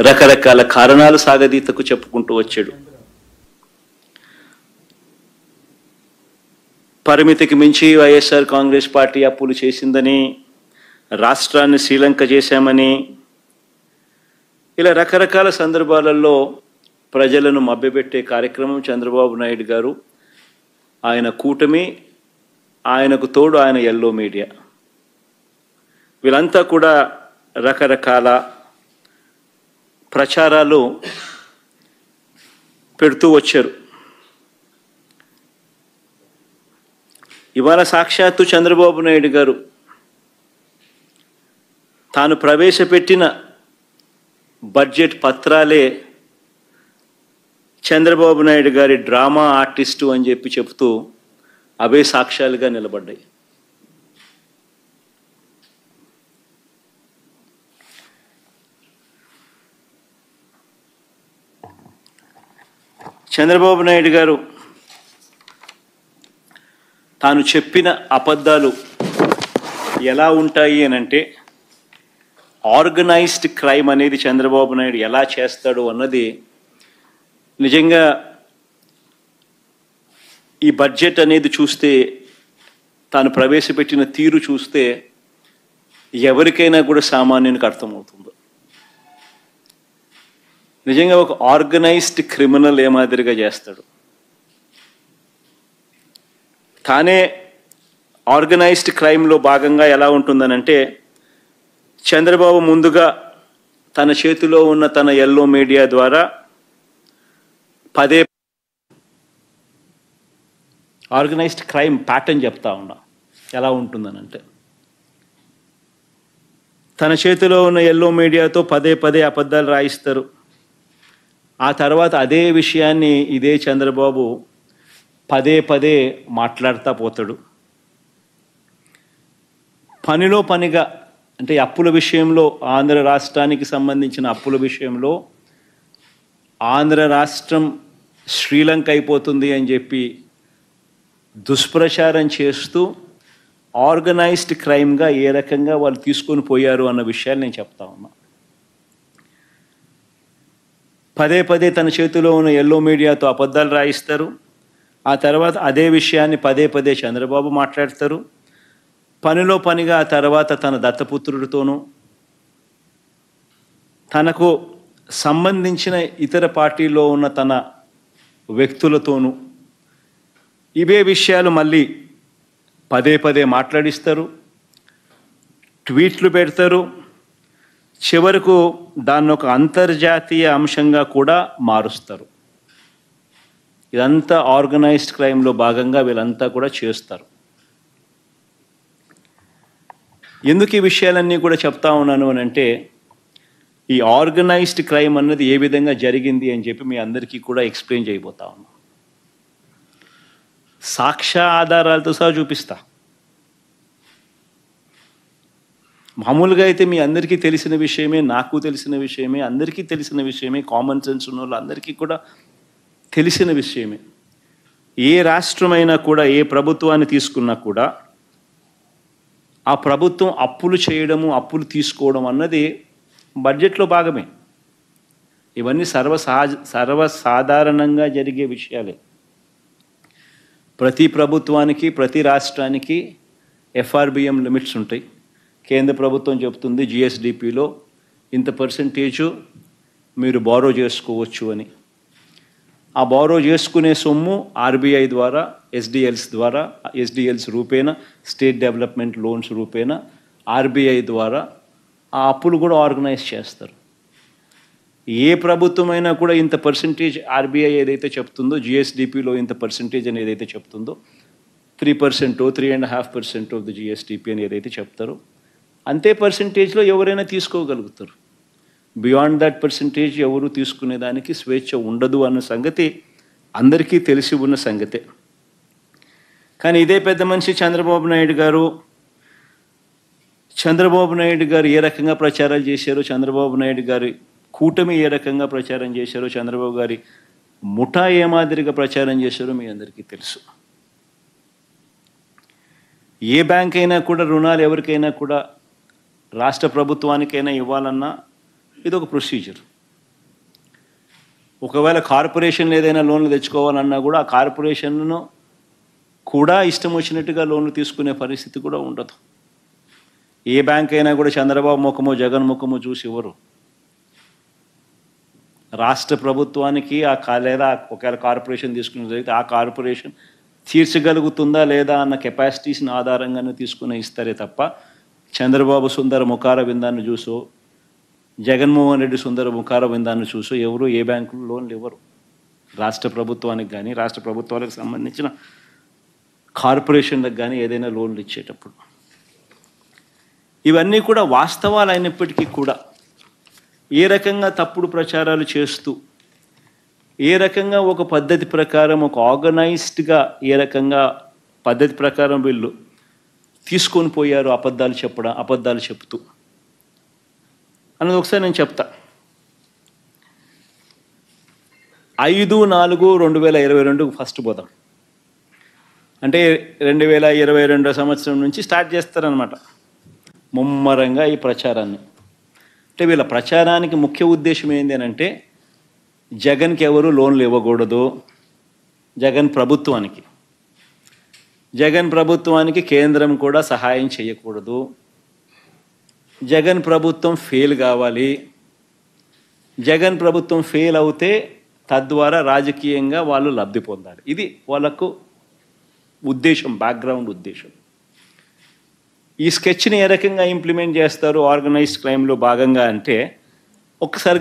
రకరకాల కారణాలు సాగదీతకు చెప్పుకుంటూ వచ్చాడు. పరిమితికి మించి వైఎస్ఆర్ కాంగ్రెస్ పార్టీ అప్పులు చేసిందని, రాష్ట్రాన్ని శ్రీలంక చేశామని, ఇలా రకరకాల సందర్భాలలో ప్రజలను మభ్యపెట్టే కార్యక్రమం చంద్రబాబు నాయుడు గారు, ఆయన కూటమి, ఆయనకు తోడు ఆయన ఎల్లో మీడియా, వీళ్ళంతా కూడా రకరకాల ప్రచారాలు పెడుతూ వచ్చారు. ఇవాళ సాక్షాత్తు చంద్రబాబు నాయుడు గారు తాను ప్రవేశపెట్టిన బడ్జెట్ పత్రాలే చంద్రబాబు నాయుడు గారి డ్రామా ఆర్టిస్టు అని చెప్పి చెబుతూ అవే సాక్ష్యాలుగా నిలబడ్డాయి. చంద్రబాబు నాయుడు గారు తాను చెప్పిన అబద్ధాలు ఎలా ఉంటాయి అని అంటే, ఆర్గనైజ్డ్ క్రైమ్ అనేది చంద్రబాబు నాయుడు ఎలా చేస్తాడు అన్నది నిజంగా ఈ బడ్జెట్ అనేది చూస్తే, తాను ప్రవేశపెట్టిన తీరు చూస్తే ఎవరికైనా కూడా సామాన్యునికి అర్థమవుతుంది. నిజంగా ఒక ఆర్గనైజ్డ్ క్రిమినల్ ఏ మాదిరిగా చేస్తాడు. కానీ ఆర్గనైజ్డ్ క్రైమ్లో భాగంగా ఎలా ఉంటుందనంటే, చంద్రబాబు ముందుగా తన చేతిలో ఉన్న తన ఎల్లో మీడియా ద్వారా పదే ఆర్గనైజ్డ్ క్రైమ్ ప్యాటర్న్ చెప్తా ఉన్నా ఎలా ఉంటుందనంటే, తన చేతిలో ఉన్న ఎల్లో మీడియాతో పదే పదే అబద్ధాలు రాయిస్తారు. ఆ తర్వాత అదే విషయాన్ని ఇదే చంద్రబాబు పదే పదే మాట్లాడుతూ పోతాడు. పనిలో పనిగా అంటే అప్పుల విషయంలో, ఆంధ్ర రాష్ట్రానికి సంబంధించిన అప్పుల విషయంలో ఆంధ్ర రాష్ట్రం శ్రీలంక అయిపోతుంది అని చెప్పి దుష్ప్రచారం చేస్తూ ఆర్గనైజ్డ్ క్రైమ్గా ఏ రకంగా వాళ్ళు తీసుకొని పోయారు అన్న విషయాలు నేను చెప్తా ఉన్నా. పదే పదే తన చేతిలో ఉన్న ఎల్లో మీడియాతో అబద్ధాలు రాయిస్తారు. ఆ తర్వాత అదే విషయాన్ని పదే పదే చంద్రబాబు మాట్లాడతారు. పనిలో పనిగా ఆ తర్వాత తన దత్తపుత్రుడితోనూ, తనకు సంబంధించిన ఇతర పార్టీలో ఉన్న తన వ్యక్తులతోనూ ఇవే విషయాలు మళ్ళీ పదే పదే మాట్లాడిస్తారు, ట్వీట్లు పెడతారు. చివరకు దాన్ని ఒక అంతర్జాతీయ అంశంగా కూడా మారుస్తారు. ఇదంతా ఆర్గనైజ్డ్ క్రైమ్లో భాగంగా వీళ్ళంతా కూడా చేస్తారు. ఎందుకు ఈ విషయాలన్నీ కూడా చెప్తా ఉన్నాను అని అంటే, ఈ ఆర్గనైజ్డ్ క్రైమ్ అన్నది ఏ విధంగా జరిగింది అని చెప్పి మీ అందరికీ కూడా ఎక్స్ప్లెయిన్ చేయబోతా ఉన్నా. సాక్ష్య ఆధారాలతో సహా చూపిస్తా. మామూలుగా అయితే మీ అందరికీ తెలిసిన విషయమే, నాకు తెలిసిన విషయమే, అందరికీ తెలిసిన విషయమే, కామన్ సెన్స్ ఉన్న వాళ్ళు అందరికీ కూడా తెలిసిన విషయమే. ఏ రాష్ట్రమైనా కూడా, ఏ ప్రభుత్వాన్ని తీసుకున్నా కూడా ఆ ప్రభుత్వం అప్పులు చేయడము, అప్పులు తీసుకోవడం అన్నది బడ్జెట్లో భాగమే. ఇవన్నీ సర్వసాధారణంగా జరిగే విషయాలే. ప్రతి ప్రభుత్వానికి, ప్రతి రాష్ట్రానికి ఎఫ్ఆర్బిఎం లిమిట్స్ ఉంటాయి. కేంద్ర ప్రభుత్వం చెప్తుంది జిఎస్డిపిలో ఇంత పర్సెంటేజు మీరు బారో చేసుకోవచ్చు అని. ఆ బారో చేసుకునే సొమ్ము ఆర్బీఐ ద్వారా, ఎస్డిఎల్స్ రూపేణ, స్టేట్ డెవలప్మెంట్ లోన్స్ రూపేణ ఆర్బీఐ ద్వారా ఆ అప్పులు కూడా ఆర్గనైజ్ చేస్తారు. ఏ ప్రభుత్వమైనా కూడా ఇంత పర్సెంటేజ్ ఆర్బీఐ ఏదైతే చెప్తుందో, జిఎస్డిపిలో ఇంత పర్సెంటేజ్ అని ఏదైతే చెప్తుందో, 3%, 3.5% ఆఫ్ ది జిఎస్డిపి అని ఏదైతే చెప్తారో అంతే పర్సెంటేజ్లో ఎవరైనా తీసుకోగలుగుతారు. బియాండ్ దట్ పర్సెంటేజ్ ఎవరు తీసుకునేదానికి స్వేచ్ఛ ఉండదు అన్న సంగతి అందరికీ తెలిసి ఉన్న సంగతే. కానీ ఇదే పెద్ద మనిషి చంద్రబాబు నాయుడు గారు ఏ రకంగా ప్రచారాలు చేశారో, చంద్రబాబు నాయుడు గారి కూటమి ఏ రకంగా ప్రచారం చేశారో, చంద్రబాబు గారి ముఠా ఏ మాదిరిగా ప్రచారం చేశారో మీ అందరికీ తెలుసు. ఏ బ్యాంక్ అయినా కూడా రుణాలు ఎవరికైనా కూడా, రాష్ట్ర ప్రభుత్వానికైనా ఇవ్వాలన్నా ఇది ఒక ప్రొసీజర్. ఒకవేళ కార్పొరేషన్లు ఏదైనా లోన్లు తెచ్చుకోవాలన్నా కూడా ఆ కార్పొరేషన్ను కూడా ఇష్టం వచ్చినట్టుగా లోన్లు తీసుకునే పరిస్థితి కూడా ఉండదు. ఏ బ్యాంక్ అయినా కూడా చంద్రబాబు ముఖమో జగన్ ముఖమో చూసి ఇవ్వరు. రాష్ట్ర ప్రభుత్వానికి లేదా ఒకవేళ కార్పొరేషన్ తీసుకుని జరిగితే ఆ కార్పొరేషన్ తీర్చగలుగుతుందా లేదా అన్న కెపాసిటీస్ని ఆధారంగానే తీసుకుని ఇస్తారే తప్ప చంద్రబాబు సుందర ముఖార విందాన్ని చూసో జగన్మోహన్ రెడ్డి సుందర ముఖార విందాన్ని చూసో ఎవరు ఏ బ్యాంకులు లోన్లు ఇవ్వరు. రాష్ట్ర ప్రభుత్వానికి కానీ రాష్ట్ర ప్రభుత్వాలకు సంబంధించిన కార్పొరేషన్లకు కానీ ఏదైనా లోన్లు ఇచ్చేటప్పుడు ఇవన్నీ కూడా వాస్తవాలు అయినప్పటికీ కూడా ఏ రకంగా తప్పుడు ప్రచారాలు చేస్తూ ఏ రకంగా ఒక పద్ధతి ప్రకారం ఒక ఆర్గనైజ్డ్గా ఏ రకంగా పద్ధతి ప్రకారం వీళ్ళు తీసుకొని పోయారు అబద్ధాలు చెప్తూ అన్నది ఒకసారి నేను చెప్తా. 5/4/2022 ఫస్ట్ పోదాం. అంటే 2022 సంవత్సరం నుంచి స్టార్ట్ చేస్తారనమాట ముమ్మరంగా ఈ ప్రచారాన్ని. అంటే వీళ్ళ ప్రచారానికి ముఖ్య ఉద్దేశం ఏంటి అని అంటే జగన్కి ఎవరు లోన్లు ఇవ్వకూడదు, జగన్ ప్రభుత్వానికి కేంద్రం కూడా సహాయం చేయకూడదు, జగన్ ప్రభుత్వం ఫెయిల్ కావాలి, జగన్ ప్రభుత్వం ఫెయిల్ అవుతే తద్వారా రాజకీయంగా వాళ్ళు లబ్ధి పొందాలి. ఇది వాళ్ళకు ఉద్దేశం, బ్యాక్గ్రౌండ్ ఉద్దేశం. ఈ స్కెచ్ని ఏ రకంగా ఇంప్లిమెంట్ చేస్తారు ఆర్గనైజ్డ్ క్రైమ్లో భాగంగా అంటే ఒక్కసారి